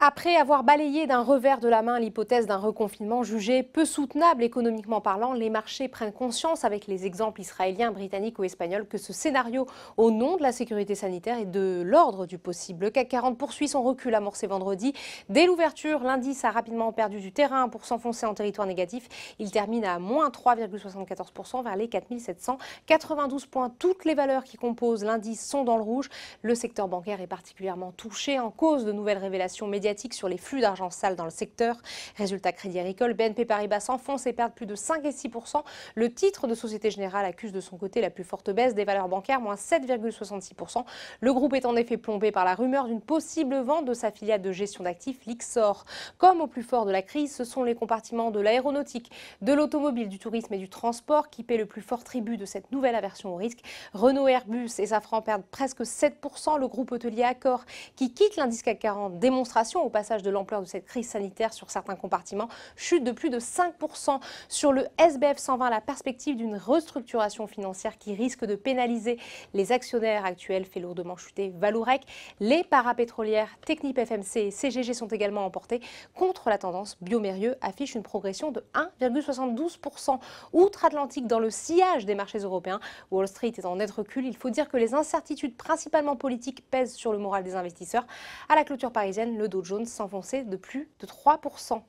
Après avoir balayé d'un revers de la main l'hypothèse d'un reconfinement jugé peu soutenable économiquement parlant, les marchés prennent conscience avec les exemples israéliens, britanniques ou espagnols que ce scénario au nom de la sécurité sanitaire est de l'ordre du possible. Le CAC 40 poursuit son recul amorcé vendredi. Dès l'ouverture, l'indice a rapidement perdu du terrain pour s'enfoncer en territoire négatif. Il termine à moins 3,74% vers les 4792 points. Toutes les valeurs qui composent l'indice sont dans le rouge. Le secteur bancaire est particulièrement touché en cause de nouvelles révélations médiatiques sur les flux d'argent sale dans le secteur. Résultat, Crédit Agricole, BNP Paribas s'enfonce et perdent plus de 5 et 6%. Le titre de Société Générale accuse de son côté la plus forte baisse des valeurs bancaires, moins 7,66%. Le groupe est en effet plombé par la rumeur d'une possible vente de sa filiale de gestion d'actifs, Lyxor. Comme au plus fort de la crise, ce sont les compartiments de l'aéronautique, de l'automobile, du tourisme et du transport qui paient le plus fort tribut de cette nouvelle aversion au risque. Renault, Airbus et Safran perdent presque 7%. Le groupe hôtelier Accor, qui quitte l'indice CAC 40, démonstration au passage de l'ampleur de cette crise sanitaire sur certains compartiments, chute de plus de 5%. Sur le SBF 120, la perspective d'une restructuration financière qui risque de pénaliser les actionnaires actuels fait lourdement chuter Valourec. Les parapétrolières Technip FMC et CGG sont également emportées contre la tendance. Biomérieux affiche une progression de 1,72%. Outre-Atlantique, dans le sillage des marchés européens, Wall Street est en net recul. Il faut dire que les incertitudes principalement politiques pèsent sur le moral des investisseurs. À la clôture parisienne, le Dow Jones s'enfonçait de plus de 3%.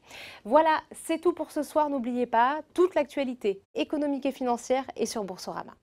Voilà, c'est tout pour ce soir. N'oubliez pas, toute l'actualité économique et financière est sur Boursorama.